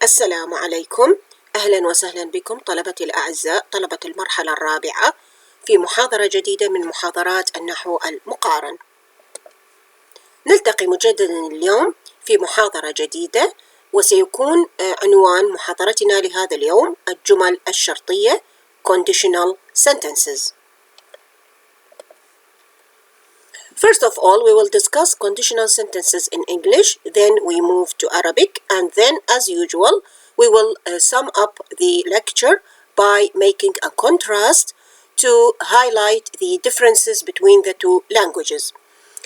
السلام عليكم. أهلا وسهلا بكم طلبتي الأعزاء طلبة المرحلة الرابعة في محاضرة جديدة من محاضرات النحو المقارن. نلتقي مجددا اليوم في محاضرة جديدة، وسيكون عنوان محاضرتنا لهذا اليوم الجمل الشرطية Conditional Sentences. First of all, we will discuss conditional sentences in English, then we move to Arabic, and then, as usual, we will sum up the lecture by making a contrast to highlight the differences between the two languages.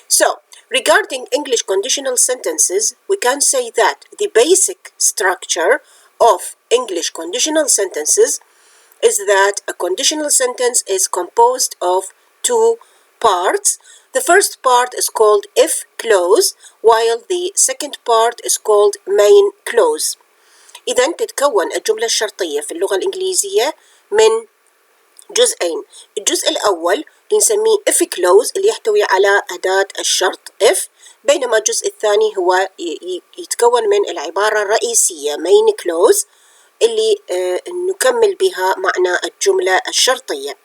So, regarding English conditional sentences, we can say that the basic structure of English conditional sentences is that a conditional sentence is composed of two parts. The first part is called if clause, while the second part is called main clause. إذن تتكون الجملة الشرطية في اللغة الإنجليزية من جزئين. الجزء الأول بنسميه if clause اللي يحتوي على أداة الشرط if، بينما الجزء الثاني هو يتكون من العبارة الرئيسية main clause اللي نكمل بها معنى الجملة الشرطية.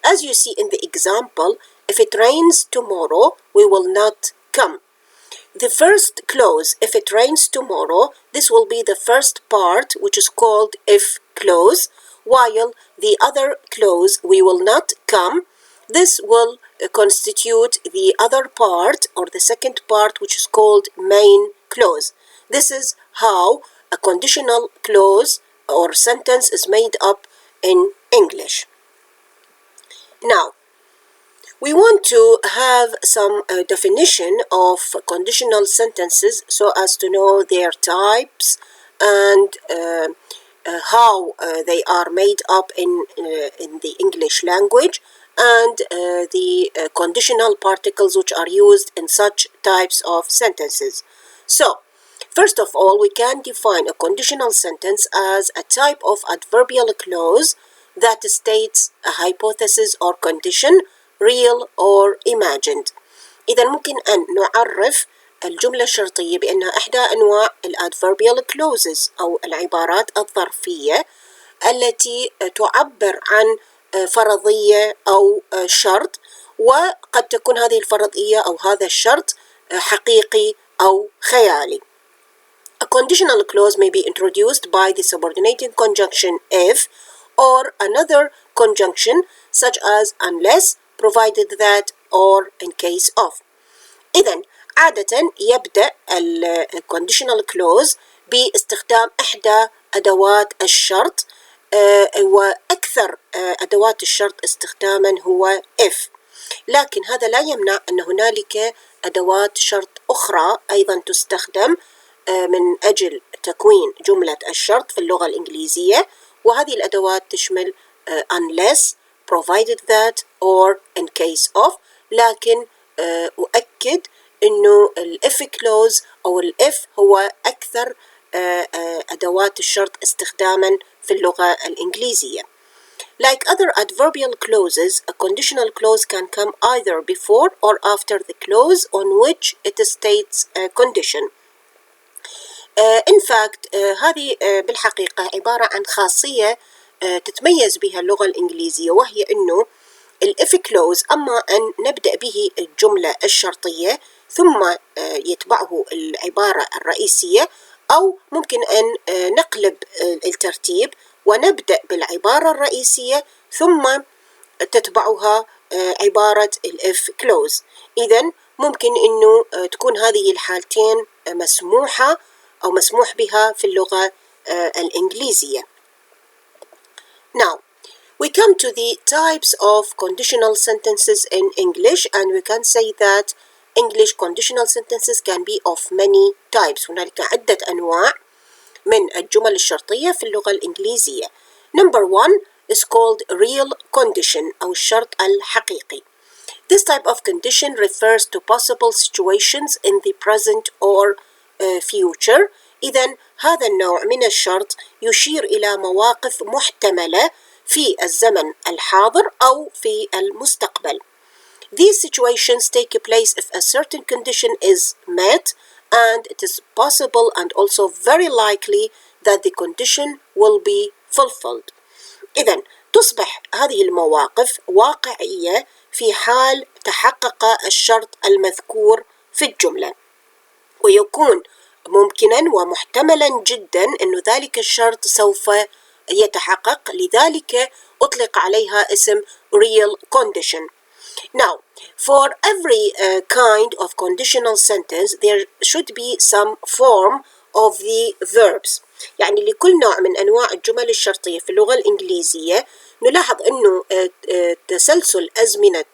As you see in the example, if it rains tomorrow, we will not come. The first clause, if it rains tomorrow, this will be the first part, which is called if clause, while the other clause, we will not come, this will constitute the other part, or the second part, which is called main clause. This is how a conditional clause or sentence is made up in English. Now, we want to have some definition of conditional sentences so as to know their types and how they are made up in the English language, and the conditional particles which are used in such types of sentences. So, first of all, we can define a conditional sentence as a type of adverbial clause that states a hypothesis or condition, real or imagined. إذا ممكن أن نعرف الجملة الشرطية بأنها إحدى أنواع الadverbial clauses أو العبارات الظرفية التي تعبر عن فرضية أو شرط، وقد تكون هذه الفرضية أو هذا الشرط حقيقي أو خيالي. A conditional clause may be introduced by the subordinating conjunction if or another conjunction such as unless, provided that, or in case of. إذن عادة يبدأ conditional clause باستخدام إحدى أدوات الشرط، وأكثر أدوات الشرط استخداما هو if، لكن هذا لا يمنع أن هنالك أدوات شرط أخرى أيضا تستخدم من أجل تكوين جملة الشرط في اللغة الإنجليزية، وهذه الأدوات تشمل unless, provided that, or in case of. لكن أؤكد أنه if clause أو if هو أكثر أدوات الشرط استخداما في اللغة الإنجليزية. Like other adverbial clauses, a conditional clause can come either before or after the clause on which it states a condition. In fact, هذه بالحقيقة عبارة عن خاصية تتميز بها اللغة الإنجليزية، وهي أنه الإف كلوز أما أن نبدأ به الجملة الشرطية ثم يتبعه العبارة الرئيسية، أو ممكن أن نقلب الترتيب ونبدأ بالعبارة الرئيسية ثم تتبعها عبارة الإف كلوز. إذن ممكن أنه تكون هذه الحالتين مسموحة أو مسموح بها في اللغة الإنجليزية. Now, we come to the types of conditional sentences in English, and we can say that English conditional sentences can be of many types. هنالك عدة أنواع من الجمل الشرطية في اللغة الإنجليزية. Number one is called real condition أو الشرط الحقيقي. This type of condition refers to possible situations in the present or future. إذن هذا النوع من الشرط يشير إلى مواقف محتملة في الزمن الحاضر أو في المستقبل. These situations take place if a certain condition is met and it is possible and also very likely that the condition will be fulfilled. إذن تصبح هذه المواقف واقعية في حال تحقق الشرط المذكور في الجملة، ويكون ممكنا ومحتملا جدا أن ذلك الشرط سوف يتحقق، لذلك أطلق عليها اسم real condition. Now, for every kind of conditional sentence, there should be some form of the verbs. يعني لكل نوع من أنواع الجمل الشرطية في اللغة الإنجليزية نلاحظ أنه تسلسل أزمنة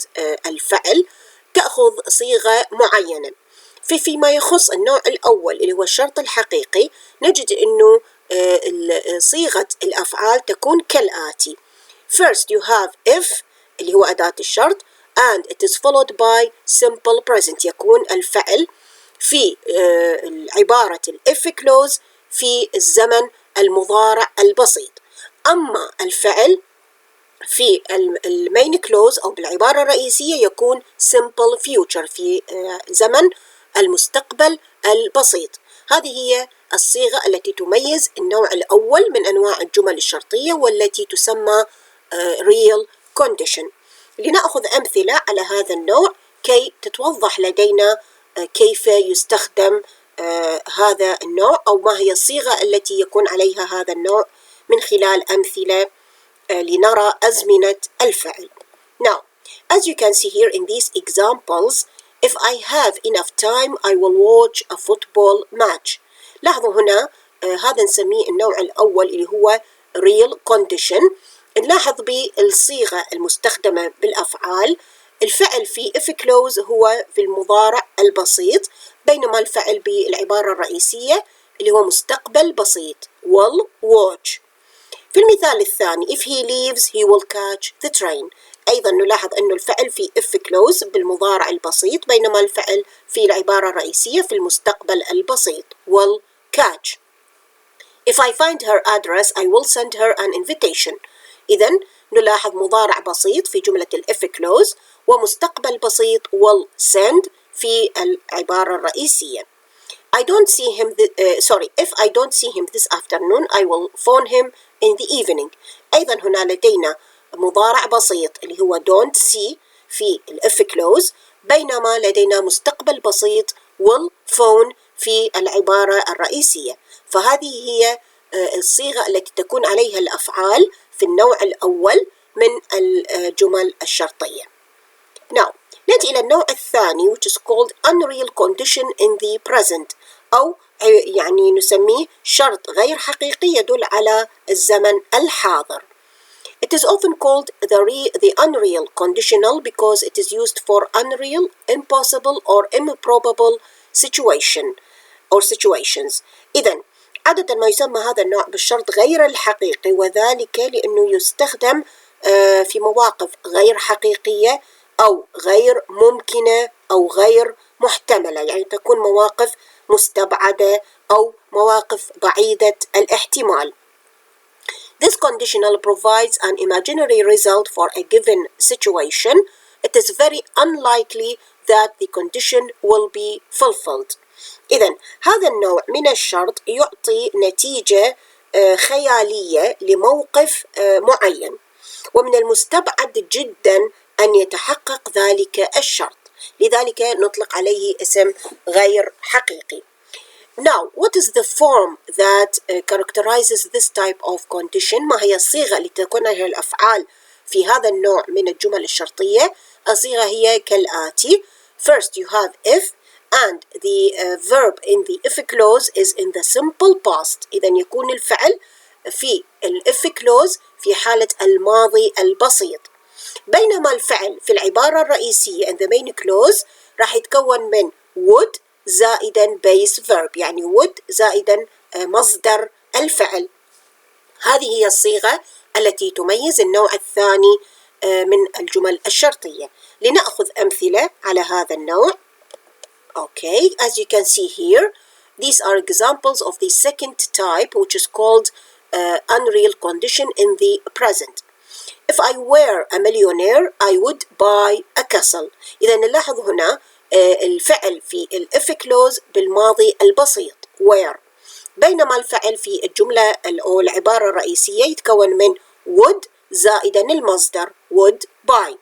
الفعل تأخذ صيغة معينة. فيما يخص النوع الأول اللي هو الشرط الحقيقي، نجد أنه صيغة الأفعال تكون كالآتي. First you have if اللي هو أداة الشرط and it is followed by simple present، يكون الفعل في عبارة if clause في الزمن المضارع البسيط. أما الفعل في المين كلوز أو بالعبارة الرئيسية يكون simple future في زمن المستقبل البسيط. هذه هي الصيغة التي تميز النوع الأول من أنواع الجمل الشرطية والتي تسمى real condition. لنأخذ أمثلة على هذا النوع كي تتوضح لدينا كيف يستخدم هذا النوع أو ما هي الصيغة التي يكون عليها هذا النوع من خلال أمثلة لنرى أزمنة الفعل. Now, as you can see here in these examples, if I have enough time, I will watch a football match. لاحظوا هنا هذا نسميه النوع الأول اللي هو real condition. نلاحظ بالصيغة المستخدمة بالأفعال، الفعل في if clause هو في المضارع البسيط، بينما الفعل بالعبارة الرئيسية اللي هو مستقبل بسيط will watch. في المثال الثاني if he leaves he will catch the train. أيضا نلاحظ أن الفعل في if clause بالمضارع البسيط، بينما الفعل في العبارة الرئيسية في المستقبل البسيط will catch. If I find her address I will send her an invitation. إذن نلاحظ مضارع بسيط في جملة if clause ومستقبل بسيط will send في العبارة الرئيسية. I don't see him if I don't see him this afternoon I will phone him in the evening. أيضا هنا لدينا مضارع بسيط اللي هو don't see في if clause، بينما لدينا مستقبل بسيط will phone في العبارة الرئيسية. فهذه هي الصيغة التي تكون عليها الأفعال في النوع الأول من الجمل الشرطية. Now, نأتي إلى النوع الثاني which is called Unreal Condition in the present، أو يعني نسميه شرط غير حقيقي يدل على الزمن الحاضر. It is often called the Unreal Conditional because it is used for unreal, impossible or improbable situations. إذن عادة ما يسمى هذا النوع بالشرط غير الحقيقي، وذلك لأنه يستخدم في مواقف غير حقيقية أو غير ممكنة أو غير محتملة، يعني تكون مواقف مستبعدة أو مواقف بعيدة الاحتمال. This conditional provides an imaginary result for a given situation. It is very unlikely that the condition will be fulfilled. إذن هذا النوع من الشرط يعطي نتيجة خيالية لموقف معين، ومن المستبعد جدا أن يتحقق ذلك الشرط، لذلك نطلق عليه اسم غير حقيقي. Now, what is the form that characterizes this type of condition؟ ما هي الصيغة اللي تكون عليها الأفعال في هذا النوع من الجمل الشرطية؟ الصيغة هي كالآتي. First you have if and the verb in the if clause is in the simple past. إذا يكون الفعل في if clause في حالة الماضي البسيط، بينما الفعل في العبارة الرئيسية in the main clause راح يتكون من would زائدا base verb، يعني would زائدا مصدر الفعل. هذه هي الصيغة التي تميز النوع الثاني من الجمل الشرطية. لنأخذ أمثلة على هذا النوع. Okay, as you can see here, these are examples of the second type which is called unreal condition in the present. If I were a millionaire, I would buy a castle. إذا نلاحظ هنا الفعل في الإف كلوز بالماضي البسيط where، بينما الفعل في الجملة أو العبارة الرئيسية يتكون من would زائدا المصدر would buy.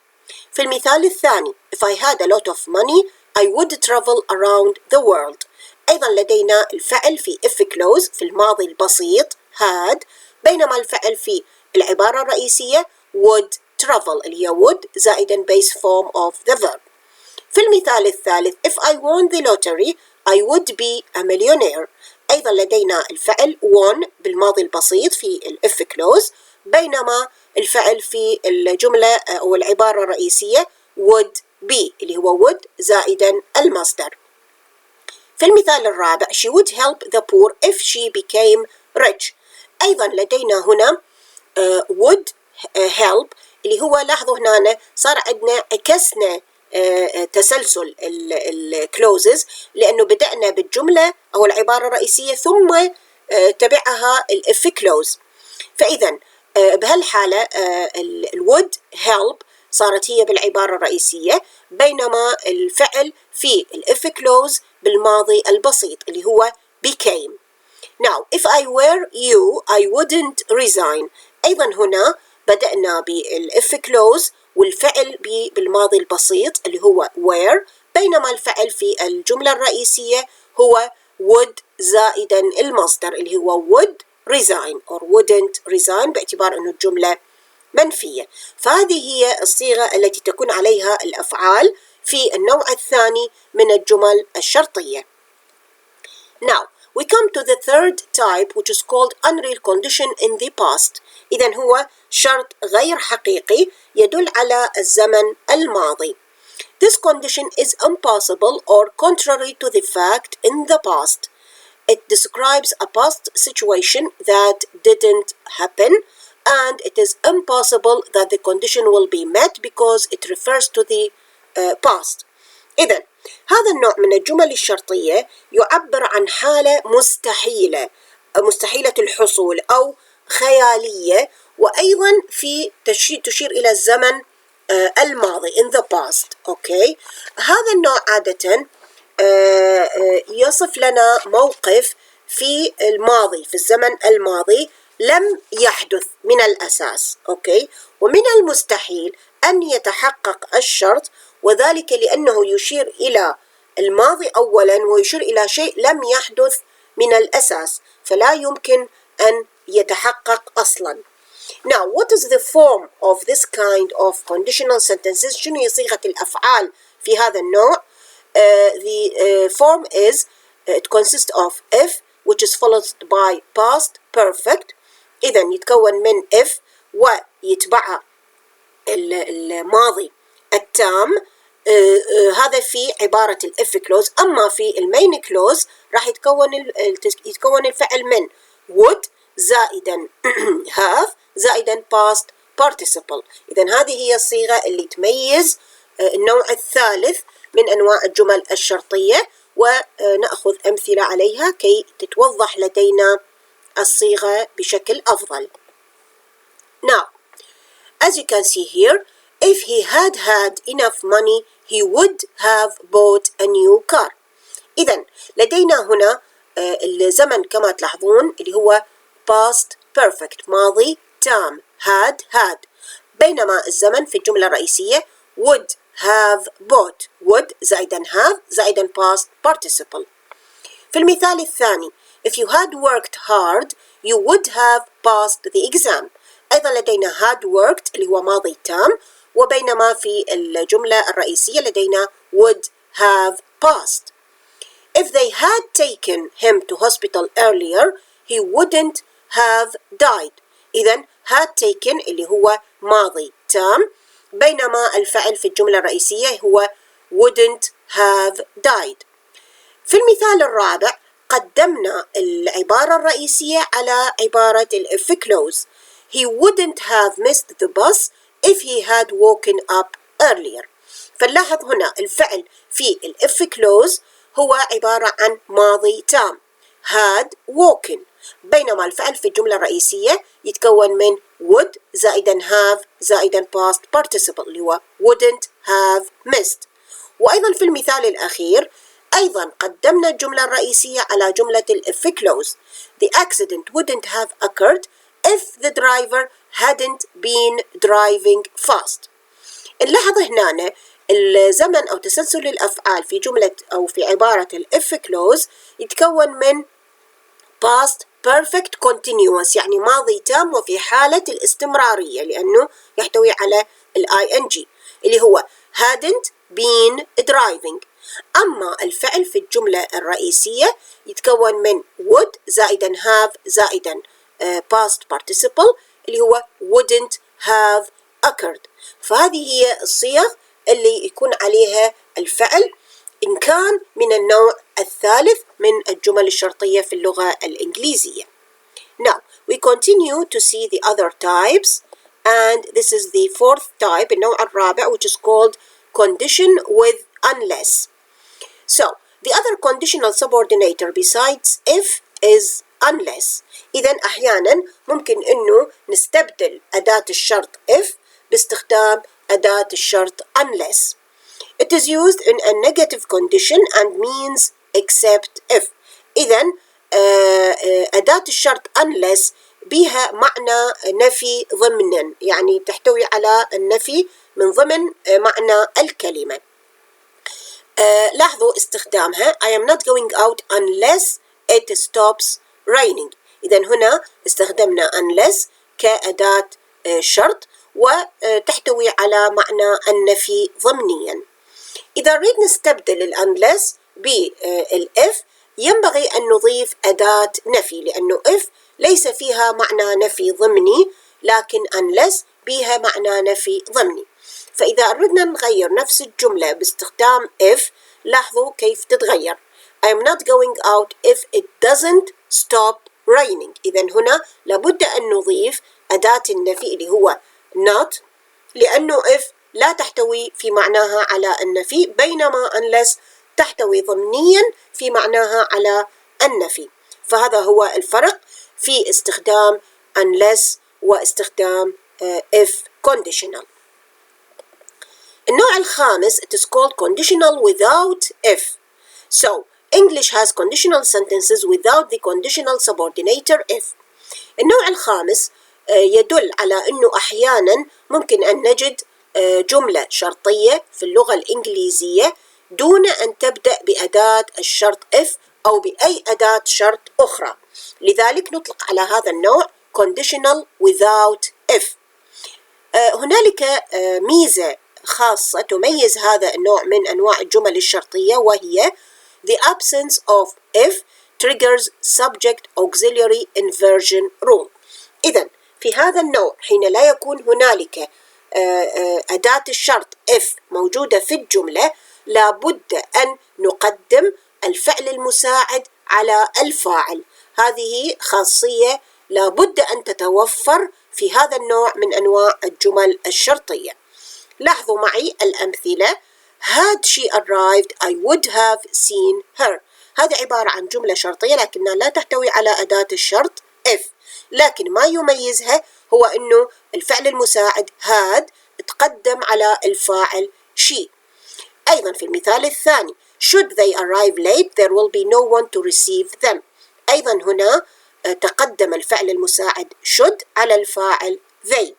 في المثال الثاني if I had a lot of money I would travel around the world. أيضا لدينا الفعل في if clause في الماضي البسيط had، بينما الفعل في العبارة الرئيسية would travel اللي هي would زائدا base form of the verb. في المثال الثالث if I won the lottery I would be a millionaire. أيضا لدينا الفعل won بالماضي البسيط في الإف كلوز، بينما الفعل في الجملة أو العبارة الرئيسية would be اللي هو would زائدا المصدر. في المثال الرابع she would help the poor if she became rich. أيضا لدينا هنا would help اللي هو لاحظوا هنا صار عندنا عكسنا تسلسل الكلوزز، لأنه بدأنا بالجملة أو العبارة الرئيسية ثم تبعها الإف كلوز. فإذا بهالحالة الwould help صارت هي بالعبارة الرئيسية، بينما الفعل في الإف كلوز بالماضي البسيط اللي هو became. Now if I were you I wouldn't resign. أيضا هنا بدأنا بالإف كلوز والفعل بالماضي البسيط اللي هو were، بينما الفعل في الجملة الرئيسية هو would زائدا المصدر اللي هو would resign or wouldn't resign باعتبار أنه الجملة منفية. فهذه هي الصيغة التي تكون عليها الأفعال في النوع الثاني من الجمل الشرطية. Now we come to the third type which is called unreal condition in the past. إذن هو شرط غير حقيقي يدل على الزمن الماضي. This condition is impossible or contrary to the fact in the past. It describes a past situation that didn't happen, and it is impossible that the condition will be met because it refers to the past. إذن هذا النوع من الجمل الشرطية يعبر عن حالة مستحيلة الحصول أو خيالية، وأيضا تشير إلى الزمن الماضي in the past. okay. هذا النوع عادة يصف لنا موقف في الماضي في الزمن الماضي لم يحدث من الأساس. okay. ومن المستحيل أن يتحقق الشرط، وذلك لأنه يشير إلى الماضي أولا ويشير إلى شيء لم يحدث من الأساس، فلا يمكن أن يتحقق أصلا. Now what is the form of this kind of conditional sentences؟ شنو هي صيغة الأفعال في هذا النوع؟ The form is it consists of if which is followed by past perfect. إذا يتكون من if ويتبعها الماضي التام. هذا في عبارة الإف كلوز. أما في المين كلوز راح يتكون الفعل من would زائدا have زائدا past participle. إذن هذه هي الصيغة اللي تميز النوع الثالث من أنواع الجمل الشرطية، ونأخذ أمثلة عليها كي تتوضح لدينا الصيغة بشكل أفضل. Now, as you can see here, if he had enough money, he would have bought a new car. إذن لدينا هنا الزمن كما تلاحظون اللي هو past perfect ماضي تام had، بينما الزمن في الجملة الرئيسية would have bought would زائدا have زائدا past participle. في المثال الثاني if you had worked hard you would have passed the exam. أيضا لدينا had worked اللي هو ماضي تام، وبينما في الجملة الرئيسية لدينا would have passed. If they had taken him to hospital earlier he wouldn't have died. إذن had taken اللي هو ماضي تام، بينما الفعل في الجملة الرئيسية هو wouldn't have died. في المثال الرابع قدمنا العبارة الرئيسية على عبارة الإف كلوز. He wouldn't have missed the bus if he had woken up earlier. فنلاحظ هنا الفعل في الإف كلوز هو عبارة عن ماضي تام had woken، بينما الفعل في الجملة الرئيسية يتكون من would زائدا have زائدا past participle اللي هو wouldn't have missed. وأيضا في المثال الأخير أيضا قدمنا الجملة الرئيسية على جملة if clause. The accident wouldn't have occurred if the driver hadn't been driving fast. نلاحظ هنا الزمن أو تسلسل الأفعال في جملة أو في عبارة if clause يتكون من past perfect continuous، يعني ماضي تام وفي حالة الاستمرارية لأنه يحتوي على ing اللي هو hadn't been driving. أما الفعل في الجملة الرئيسية يتكون من would زائدا have زائدا past participle اللي هو wouldn't have occurred. فهذه هي الصيغ اللي يكون عليها الفعل إن كان من النوع الثالث من الجمل الشرطية في اللغة الإنجليزية. Now we continue to see the other types, and this is the fourth type, النوع الرابع, which is called condition with unless. So the other conditional subordinator besides if is unless. إذن أحيانا ممكن إنه نستبدل أداة الشرط if باستخدام أداة الشرط unless. It is used in a negative condition and means except if. إذن أداة الشرط unless بها معنى نفي ضمنا، يعني تحتوي على النفي من ضمن معنى الكلمة. لاحظوا استخدامها I am not going out unless it stops raining. إذن هنا استخدمنا unless كأداة شرط وتحتوي على معنى النفي ضمنيا. إذا نريد نستبدل unless بالif ينبغي أن نضيف أداة نفي، لأنه if ليس فيها معنى نفي ضمني لكن unless بها معنى نفي ضمني. فإذا أردنا نغير نفس الجملة باستخدام if لاحظوا كيف تتغير. I am not going out if it doesn't stop raining. إذن هنا لابد أن نضيف أداة النفي اللي هو not، لأنه if لا تحتوي في معناها على النفي، بينما unless تحتوي ضمنيا في معناها على النفي. فهذا هو الفرق في استخدام unless واستخدام if conditional. النوع الخامس it is called conditional without if. So English has conditional sentences without the conditional subordinator if. النوع الخامس يدل على أنه أحيانا ممكن أن نجد جملة شرطية في اللغة الإنجليزية دون أن تبدأ بأداة الشرط if أو بأي أداة شرط أخرى، لذلك نطلق على هذا النوع conditional without if. هنالك ميزة خاصة تميز هذا النوع من أنواع الجمل الشرطية، وهي the absence of if triggers subject auxiliary inversion rule. إذن في هذا النوع حين لا يكون هنالك أداة الشرط if موجودة في الجملة لابد أن نقدم الفعل المساعد على الفاعل. هذه خاصية لابد أن تتوفر في هذا النوع من أنواع الجمل الشرطية. لاحظوا معي الأمثلة. Had she arrived I would have seen her. هذه عبارة عن جملة شرطية لكنها لا تحتوي على أداة الشرط if، لكن ما يميزها هو أنه الفعل المساعد had تقدم على الفاعل she. أيضا في المثال الثاني should they arrive late there will be no one to receive them. أيضا هنا تقدم الفعل المساعد should على الفاعل they.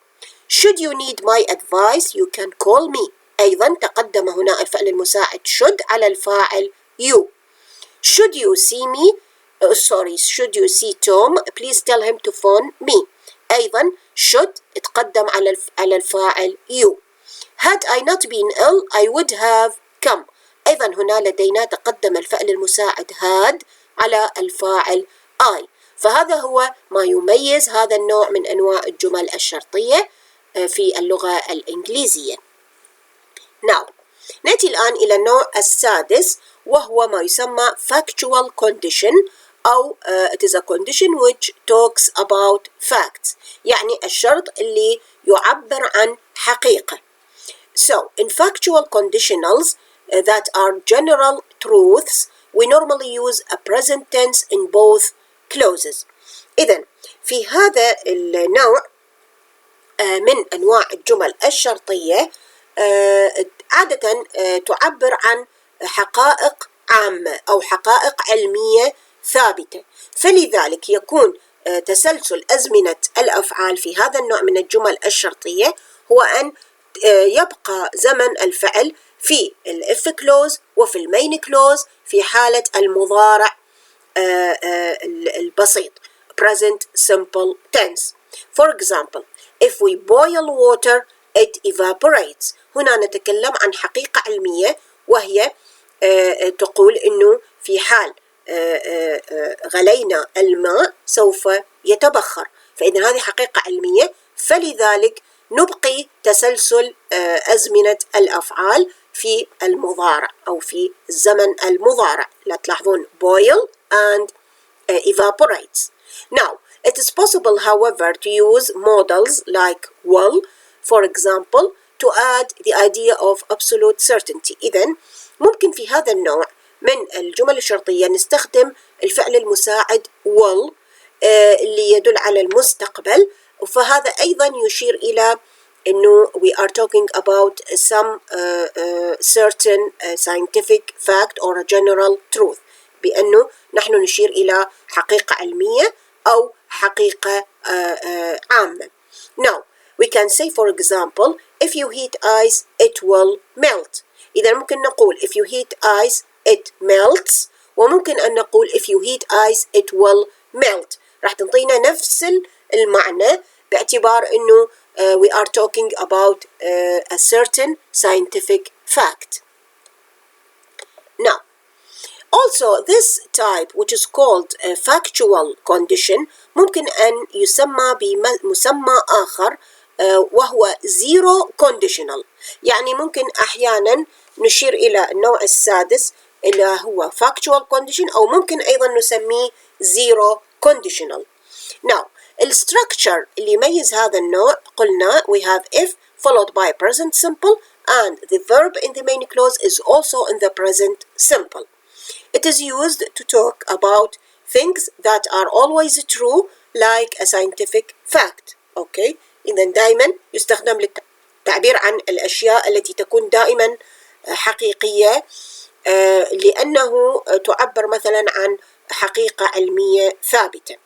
should you need my advice you can call me. أيضا تقدم هنا الفعل المساعد should على الفاعل you. should you see me should you see Tom please tell him to phone me. أيضا should تقدم على الفاعل you. had I not been ill I would have come. أيضا هنا لدينا تقدم الفعل المساعد had على الفاعل I. فهذا هو ما يميز هذا النوع من أنواع الجمل الشرطية في اللغة الإنجليزية. Now نأتي الآن إلى النوع السادس وهو ما يسمى Factual Condition أو it is a condition which talks about facts، يعني الشرط اللي يعبر عن حقيقة. So in factual conditionals that are general truths we normally use a present tense in both clauses. إذن في هذا النوع من أنواع الجمل الشرطية عادة تعبر عن حقائق عامة أو حقائق علمية ثابتة، فلذلك يكون تسلسل أزمنة الأفعال في هذا النوع من الجمل الشرطية هو أن يبقى زمن الفعل في الإف كلوز وفي المين كلوز في حالة المضارع البسيط present simple tense. For example, if we boil water it evaporates. هنا نتكلم عن حقيقة علمية، وهي تقول إنه في حال غلينا الماء سوف يتبخر، فإذا هذه حقيقة علمية، فلذلك نبقي تسلسل أزمنة الأفعال في المضارع أو في الزمن المضارع. لا تلاحظون boil and evaporates. Now, it is possible, however, to use modals like will, for example, to add the idea of absolute certainty. إذن ممكن في هذا النوع من الجمل الشرطية نستخدم الفعل المساعد will اللي يدل على المستقبل، فهذا أيضا يشير إلى إنه we are talking about some certain scientific fact or a general truth، بأنه نحن نشير إلى حقيقة علمية أو حقيقة عامة. Now, we can say for example, if you heat ice it will melt. إذا ممكن نقول if you heat ice it melts، وممكن أن نقول if you heat ice it will melt. راح تنطينا نفس المعنى باعتبار أنه we are talking about a certain scientific fact. Now, also this type which is called a factual condition ممكن أن يسمى بمسمى آخر وهو zero conditional. يعني ممكن أحيانا نشير إلى النوع السادس اللي هو factual condition، أو ممكن أيضا نسميه zero conditional. Now, الستركتشر اللي يميز هذا النوع قلنا we have if followed by present simple and the verb in the main clause is also in the present simple. It is used to talk about things that are always true like a scientific fact. Okay? إذا دائما يستخدم للتعبير عن الأشياء التي تكون دائما حقيقية لأنه تعبر مثلا عن حقيقة علمية ثابتة.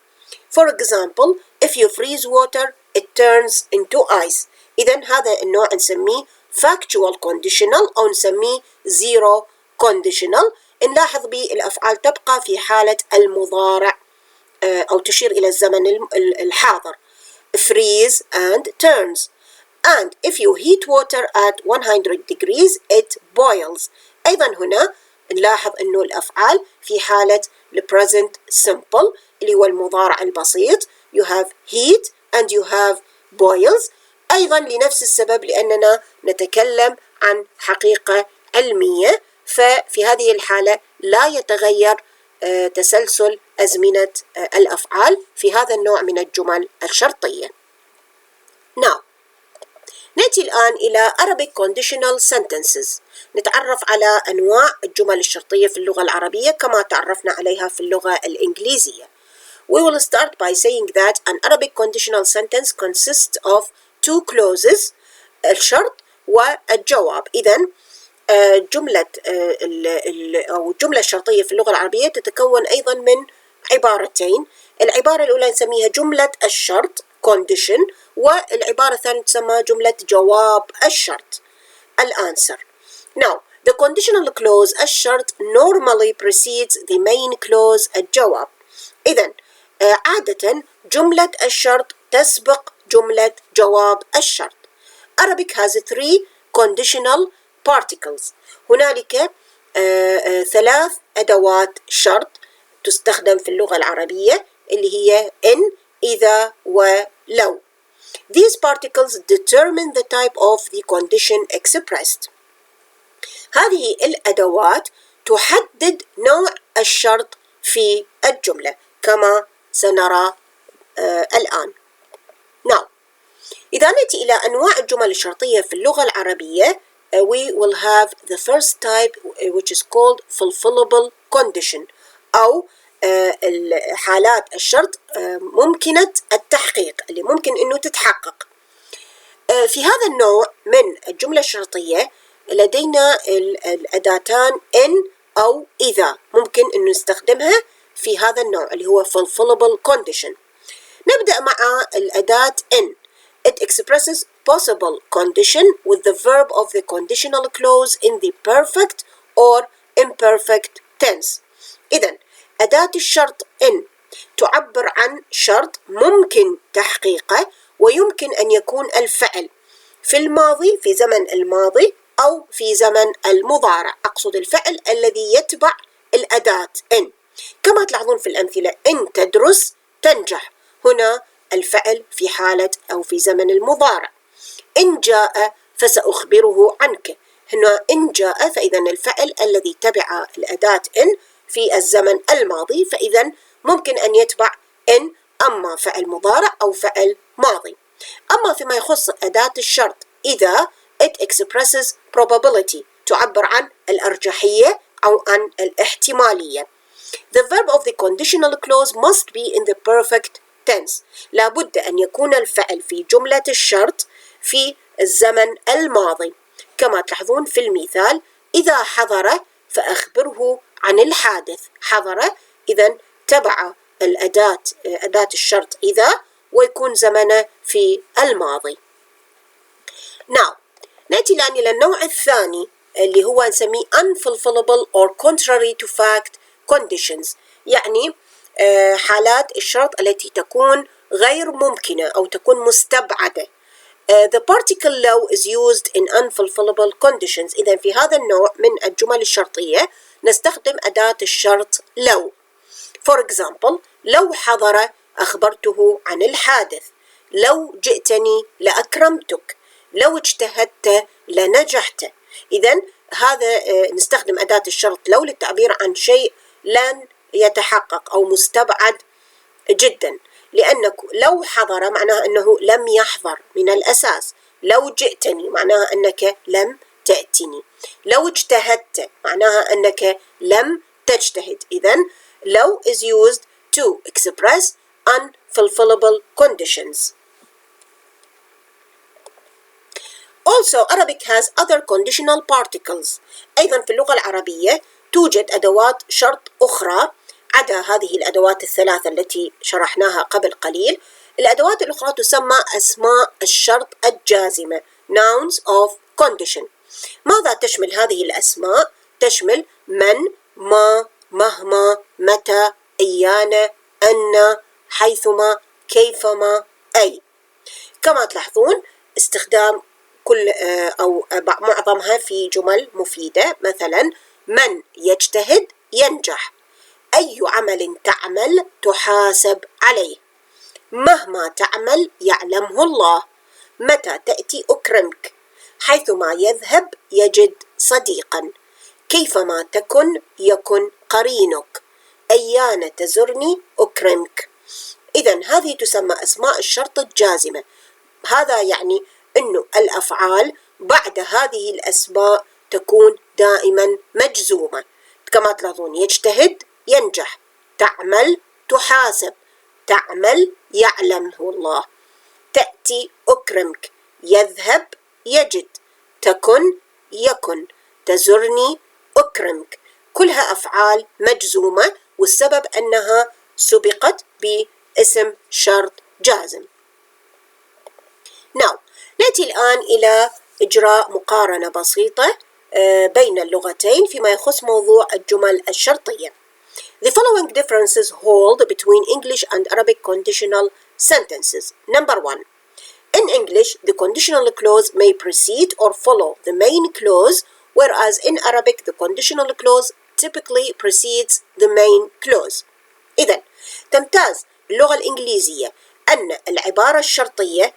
For example, if you freeze water it turns into ice. إذا هذا النوع نسميه factual conditional أو نسميه zero conditional. نلاحظ به الأفعال تبقى في حالة المضارع أو تشير إلى الزمن الحاضر freeze and turns. And if you heat water at 100 degrees it boils. أيضا هنا نلاحظ أنه الأفعال في حالة present simple اللي هو المضارع البسيط you have heat and you have boils. أيضا لنفس السبب لأننا نتكلم عن حقيقة علمية، ففي هذه الحالة لا يتغير تسلسل أزمنة الأفعال في هذا النوع من الجمل الشرطية. Now, نأتي الآن إلى Arabic conditional sentences. نتعرف على أنواع الجمل الشرطية في اللغة العربية كما تعرفنا عليها في اللغة الإنجليزية. We will start by saying that an Arabic conditional sentence consists of two clauses الشرط والجواب. إذن جملة أو الجملة الشرطية في اللغة العربية تتكون أيضا من عبارتين. العبارة الأولى نسميها جملة الشرط condition، والعبارة الثانية تسمى جملة جواب الشرط answer. Now, the conditional clause الشرط normally precedes the main clause الجواب. إذن عادة جملة الشرط تسبق جملة جواب الشرط. Arabic has three conditional particles. هنالك ثلاث أدوات شرط تستخدم في اللغة العربية اللي هي إن، إذا، ولو. These particles determine the type of the condition expressed. هذه الأدوات تحدد نوع الشرط في الجملة كما سنرى الآن. Now, إذا نأتي إلى أنواع الجمل الشرطية في اللغة العربية we will have the first type which is called fulfillable condition أو حالات الشرط ممكنة التحقيق اللي ممكن إنه تتحقق. في هذا النوع من الجملة الشرطية لدينا الأداتان إن أو إذا، ممكن أن نستخدمها في هذا النوع اللي هو fulfillable condition. نبدأ مع الأداة إن. It expresses possible condition with the verb of the conditional clause in the perfect or imperfect tense. إذن أداة الشرط إن تعبر عن شرط ممكن تحقيقه ويمكن أن يكون الفعل في الماضي، في زمن الماضي، أو في زمن المضارع. أقصد الفعل الذي يتبع الأداة إن. كما تلاحظون في الأمثلة: إن تدرس تنجح، هنا الفعل في حالة أو في زمن المضارع. إن جاء فسأخبره عنك، هنا إن جاء، فإذا الفعل الذي تبع الأداة إن في الزمن الماضي، فإذا ممكن أن يتبع إن أما فعل مضارع أو فعل ماضي. أما فيما يخص أداة الشرط إذا، it expresses probability، تعبر عن الأرجحية أو عن الاحتمالية. The verb of the conditional clause must be in the perfect tense. لابد أن يكون الفعل في جملة الشرط في الزمن الماضي. كما تلاحظون في المثال: إذا حضر فأخبره عن الحادث. حضر إذن تبع أداة الشرط إذا ويكون زمنه في الماضي. Now نأتي الآن إلى النوع الثاني اللي هو نسميه unfulfillable or contrary to fact conditions، يعني حالات الشرط التي تكون غير ممكنة أو تكون مستبعدة. The particle لو is used in unfulfillable conditions. إذا في هذا النوع من الجمل الشرطية نستخدم أداة الشرط لو. For example: لو حضر أخبرته عن الحادث، لو جئتني لأكرمتك، لو اجتهدت لنجحت. إذن هذا نستخدم أداة الشرط لو للتعبير عن شيء لن يتحقق أو مستبعد جدا، لأنك لو حضر معناها أنه لم يحضر من الأساس. لو جئتني معناها أنك لم تأتني. لو اجتهدت معناها أنك لم تجتهد. إذن لو is used to express unfulfillable conditions. Also, Arabic has other conditional particles. أيضا في اللغة العربية توجد أدوات شرط أخرى عدا هذه الأدوات الثلاثة التي شرحناها قبل قليل. الأدوات الأخرى تسمى أسماء الشرط الجازمة nouns of condition. ماذا تشمل هذه الأسماء؟ تشمل من، ما، مهما، متى، أيان، أن، حيثما، كيفما، أي. كما تلاحظون استخدام كل أو معظمها في جمل مفيدة. مثلا: من يجتهد ينجح، أي عمل تعمل تحاسب عليه، مهما تعمل يعلمه الله، متى تأتي أكرمك، حيثما يذهب يجد صديقا، كيفما تكن يكن قرينك، أيان تزرني أكرمك. إذن هذه تسمى أسماء الشرط الجازمة. هذا يعني أنه الأفعال بعد هذه الأسماء تكون دائما مجزومة. كما تلاحظون: يجتهد ينجح، تعمل تحاسب، تعمل يعلمه الله، تأتي أكرمك، يذهب يجد، تكن يكن، تزرني أكرمك. كلها أفعال مجزومة، والسبب أنها سبقت باسم شرط جازم. Now نأتي الآن إلى إجراء مقارنة بسيطة بين اللغتين فيما يخص موضوع الجمل الشرطية. The following differences hold between English and Arabic conditional sentences. Number 1. In English, the conditional clause may precede or follow the main clause, whereas in Arabic, the conditional clause typically precedes the main clause. إذن تمتاز اللغة الإنجليزية أن العبارة الشرطية،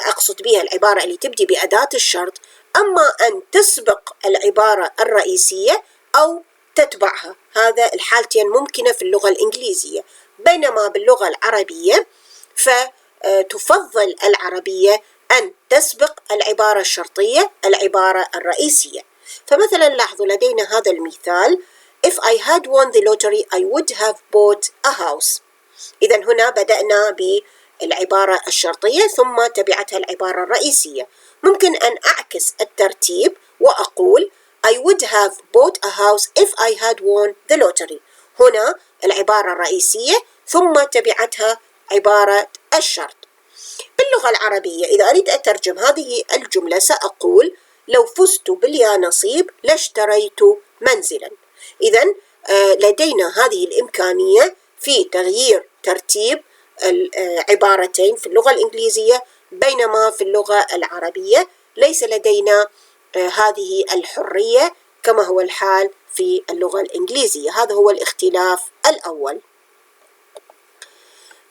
أقصد بها العبارة اللي تبدي بأداة الشرط، أما أن تسبق العبارة الرئيسية أو تتبعها. هذا الحالتين ممكنة في اللغة الإنجليزية، بينما باللغة العربية فتفضل العربية أن تسبق العبارة الشرطية العبارة الرئيسية. فمثلا لاحظوا لدينا هذا المثال: If I had won the lottery I would have bought a house. إذن هنا بدأنا العبارة الشرطية ثم تبعتها العبارة الرئيسية. ممكن أن أعكس الترتيب وأقول I would have bought a house if I had won the lottery. هنا العبارة الرئيسية ثم تبعتها عبارة الشرط. باللغة العربية إذا أريد أترجم هذه الجملة سأقول لو فزت باليانصيب لاشتريت منزلا. إذن لدينا هذه الإمكانية في تغيير ترتيب العبارتين في اللغة الإنجليزية، بينما في اللغة العربية ليس لدينا هذه الحرية كما هو الحال في اللغة الإنجليزية. هذا هو الاختلاف الأول.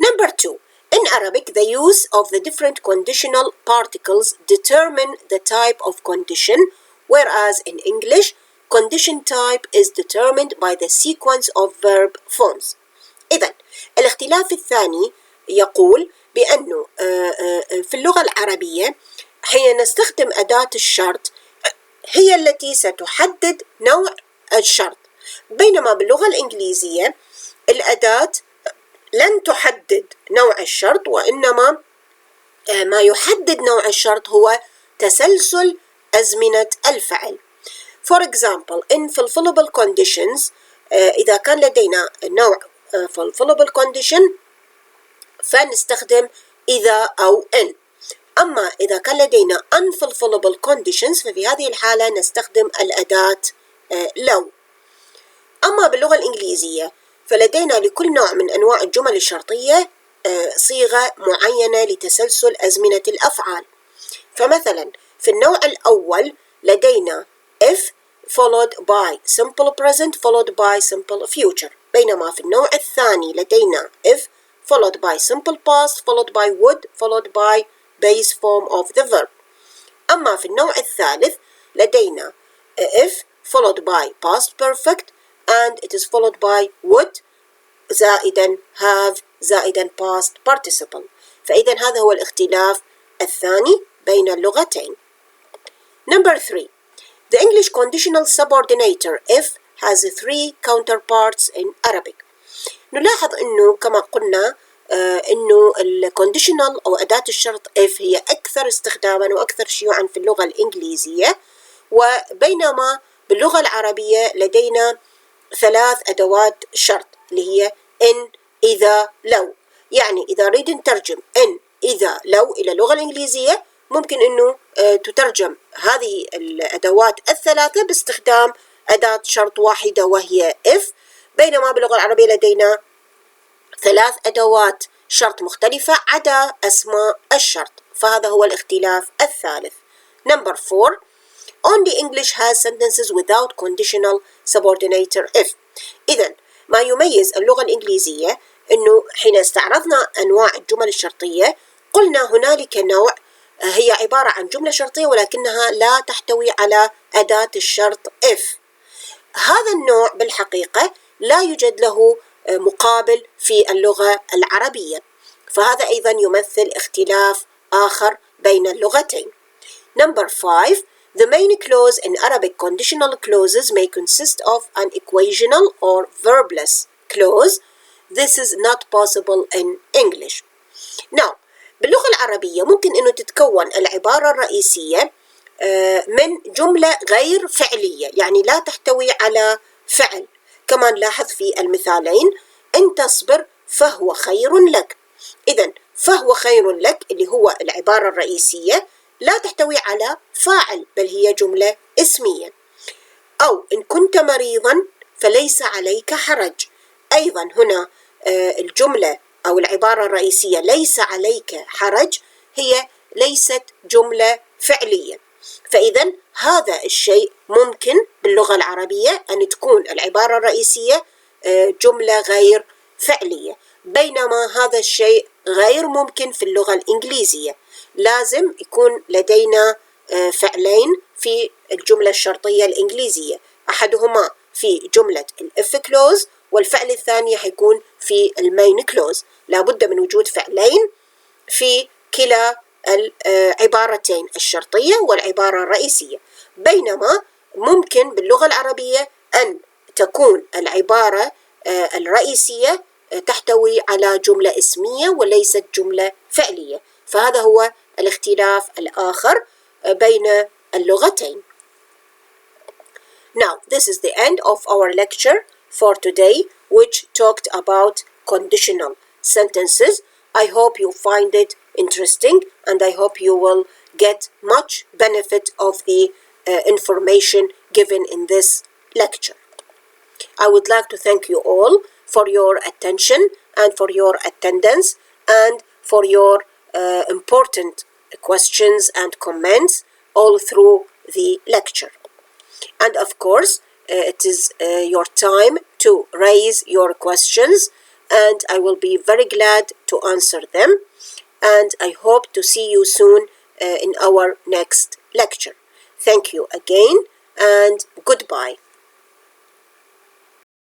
Number 2. In Arabic, the use of the different conditional particles determine the type of condition, whereas in English, condition type is determined by the sequence of verb forms. إذن الاختلاف الثاني يقول بأنه في اللغة العربية حين نستخدم أداة الشرط هي التي ستحدد نوع الشرط، بينما باللغة الإنجليزية الأداة لن تحدد نوع الشرط، وإنما ما يحدد نوع الشرط هو تسلسل أزمنة الفعل. For example, in fulfillable conditions إذا كان لدينا نوع fulfillable condition فنستخدم إذا أو إن. أما إذا كان لدينا unfulfillable conditions ففي هذه الحالة نستخدم الأداة لو. أما باللغة الإنجليزية فلدينا لكل نوع من أنواع الجمل الشرطية صيغة معينة لتسلسل أزمنة الأفعال. فمثلا في النوع الأول لدينا if followed by simple present followed by simple future، بينما في النوع الثاني لدينا if followed by simple past followed by would followed by base form of the verb. أما في النوع الثالث لدينا if followed by past perfect and it is followed by would زائدا have زائدا past participle. فإذا هذا هو الاختلاف الثاني بين اللغتين. Number 3. The English conditional subordinator if has 3 counterparts in Arabic. نلاحظ أنه كما قلنا أنه الconditional أو أداة الشرط if هي أكثر استخداما وأكثر شيوعا في اللغة الإنجليزية، وبينما باللغة العربية لدينا 3 أدوات شرط اللي هي إن إذا لو. يعني إذا نريد نترجم إن إذا لو إلى اللغة الإنجليزية ممكن أنه تترجم هذه الأدوات الثلاثة باستخدام أداة شرط واحدة وهي if، بينما باللغة العربية لدينا 3 أدوات شرط مختلفة عدا أسماء الشرط. فهذا هو الاختلاف الثالث. Number 4. Only English has sentences without conditional subordinator if. إذن ما يميز اللغة الإنجليزية أنه حين استعرضنا أنواع الجمل الشرطية قلنا هنالك نوع هي عبارة عن جملة شرطية ولكنها لا تحتوي على أداة الشرط if. هذا النوع بالحقيقة لا يوجد له مقابل في اللغة العربية، فهذا أيضا يمثل اختلاف آخر بين اللغتين. Number 5. The main clause in Arabic conditional clauses may consist of an equational or verbless clause. This is not possible in English. Now, باللغة العربية ممكن أنه تتكون العبارة الرئيسية من جملة غير فعلية، يعني لا تحتوي على فعل، كما نلاحظ في المثالين إن تصبر فهو خير لك. إذن فهو خير لك اللي هو العبارة الرئيسية لا تحتوي على فاعل بل هي جملة اسمية. أو إن كنت مريضا فليس عليك حرج، أيضا هنا الجملة أو العبارة الرئيسية ليس عليك حرج هي ليست جملة فعلية. فإذا هذا الشيء ممكن باللغة العربية أن تكون العبارة الرئيسية جملة غير فعلية، بينما هذا الشيء غير ممكن في اللغة الإنجليزية. لازم يكون لدينا فعلين في الجملة الشرطية الإنجليزية، أحدهما في جملة الإف كلوز والفعل الثاني حيكون في المين كلوز. لابد من وجود فعلين في كلا العبارتين الشرطية والعبارة الرئيسية، بينما ممكن باللغة العربية أن تكون العبارة الرئيسية تحتوي على جملة اسمية وليست جملة فعلية. فهذا هو الاختلاف الآخر بين اللغتين. Now, this is the end of our lecture for today, which talked about conditional sentences. I hope you find it interesting, and I hope you will get much benefit of the information given in this lecture. I would like to thank you all for your attention and for your attendance and for your important questions and comments all through the lecture. And of course, it is your time to raise your questions, and I will be very glad to answer them. And I hope to see you soon in our next lecture. Thank you again, and goodbye.